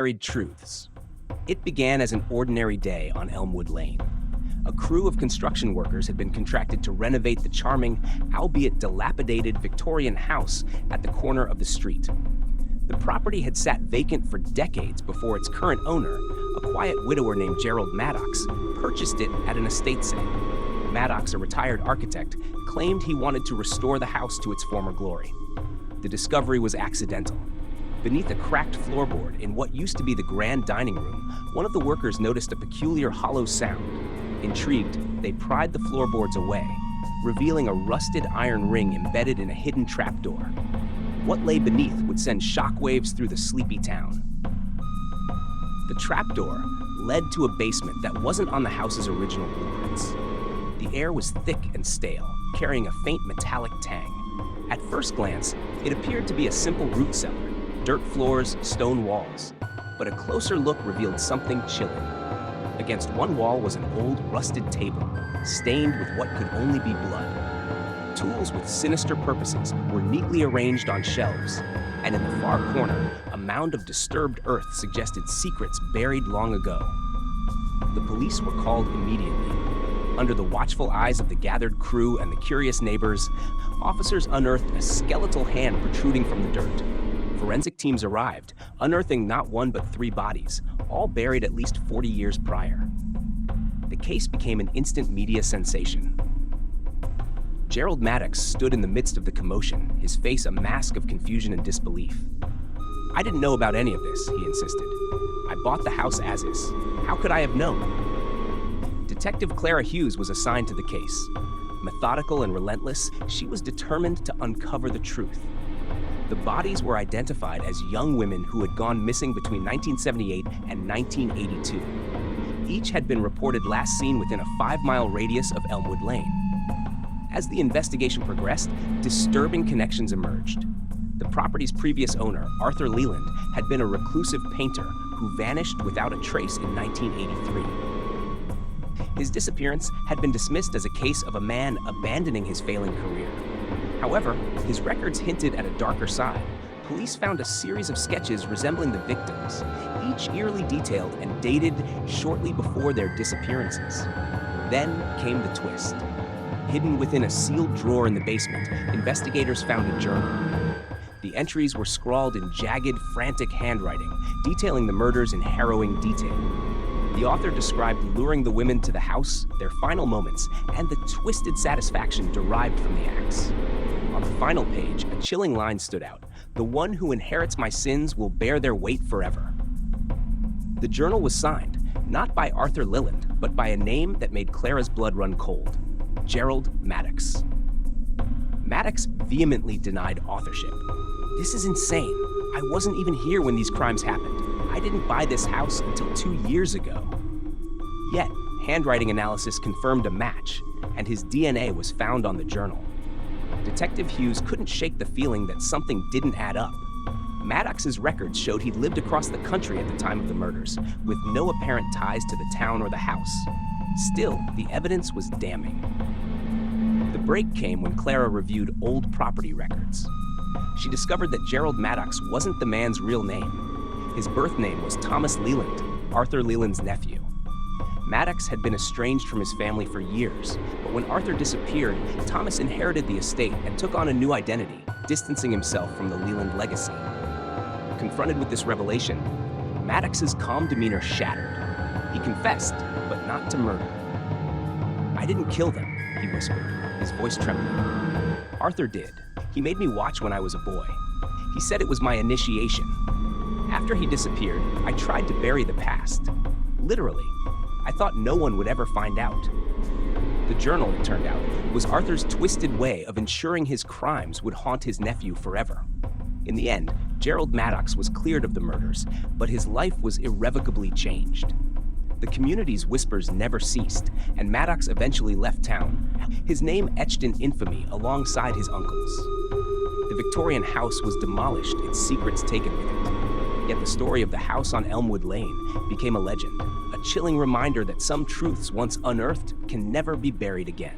Buried truths. It began as an ordinary day on Elmwood Lane. A crew of construction workers had been contracted to renovate the charming, albeit dilapidated Victorian house at the corner of the street. The property had sat vacant for decades before its current owner, a quiet widower named Gerald Maddox, purchased it at an estate sale. Maddox, a retired architect, claimed he wanted to restore the house to its former glory. The discovery was accidental. Beneath a cracked floorboard in what used to be the grand dining room, one of the workers noticed a peculiar hollow sound. Intrigued, they pried the floorboards away, revealing a rusted iron ring embedded in a hidden trapdoor. What lay beneath would send shockwaves through the sleepy town. The trapdoor led to a basement that wasn't on the house's original blueprints. The air was thick and stale, carrying a faint metallic tang. At first glance, it appeared to be a simple root cellar. Dirt floors, stone walls. But a closer look revealed something chilling. Against one wall was an old, rusted table, stained with what could only be blood. Tools with sinister purposes were neatly arranged on shelves, and in the far corner, a mound of disturbed earth suggested secrets buried long ago. The police were called immediately. Under the watchful eyes of the gathered crew and the curious neighbors, officers unearthed a skeletal hand protruding from the dirt. Forensic teams arrived, unearthing not one but 3 bodies, all buried at least 40 years prior. The case became an instant media sensation. Gerald Maddox stood in the midst of the commotion, his face a mask of confusion and disbelief. "I didn't know about any of this," he insisted. "I bought the house as is. How could I have known?" Detective Clara Hughes was assigned to the case. Methodical and relentless, she was determined to uncover the truth. The bodies were identified as young women who had gone missing between 1978 and 1982. Each had been reported last seen within a 5-mile radius of Elmwood Lane. As the investigation progressed, disturbing connections emerged. The property's previous owner, Arthur Leland, had been a reclusive painter who vanished without a trace in 1983. His disappearance had been dismissed as a case of a man abandoning his failing career. However, his records hinted at a darker side. Police found a series of sketches resembling the victims, each eerily detailed and dated shortly before their disappearances. Then came the twist. Hidden within a sealed drawer in the basement, investigators found a journal. The entries were scrawled in jagged, frantic handwriting, detailing the murders in harrowing detail. The author described luring the women to the house, their final moments, and the twisted satisfaction derived from the acts. On the final page, a chilling line stood out: "The one who inherits my sins will bear their weight forever." The journal was signed, not by Arthur Leland, but by a name that made Clara's blood run cold: Gerald Maddox. Maddox vehemently denied authorship. "This is insane. I wasn't even here when these crimes happened. I didn't buy this house until 2 years ago." Yet, handwriting analysis confirmed a match, and his DNA was found on the journal. Detective Hughes couldn't shake the feeling that something didn't add up. Maddox's records showed he'd lived across the country at the time of the murders, with no apparent ties to the town or the house. Still, the evidence was damning. The break came when Clara reviewed old property records. She discovered that Gerald Maddox wasn't the man's real name. His birth name was Thomas Leland, Arthur Leland's nephew. Maddox had been estranged from his family for years, but when Arthur disappeared, Thomas inherited the estate and took on a new identity, distancing himself from the Leland legacy. Confronted with this revelation, Maddox's calm demeanor shattered. He confessed, but not to murder. "I didn't kill them," he whispered, his voice trembling. "Arthur did. He made me watch when I was a boy. He said it was my initiation. After he disappeared, I tried to bury the past. Literally. I thought no one would ever find out." The journal, it turned out, was Arthur's twisted way of ensuring his crimes would haunt his nephew forever. In the end, Gerald Maddox was cleared of the murders, but his life was irrevocably changed. The community's whispers never ceased, and Maddox eventually left town, his name etched in infamy alongside his uncle's. The Victorian house was demolished, its secrets taken with it. Yet the story of the house on Elmwood Lane became a legend, a chilling reminder that some truths once unearthed can never be buried again.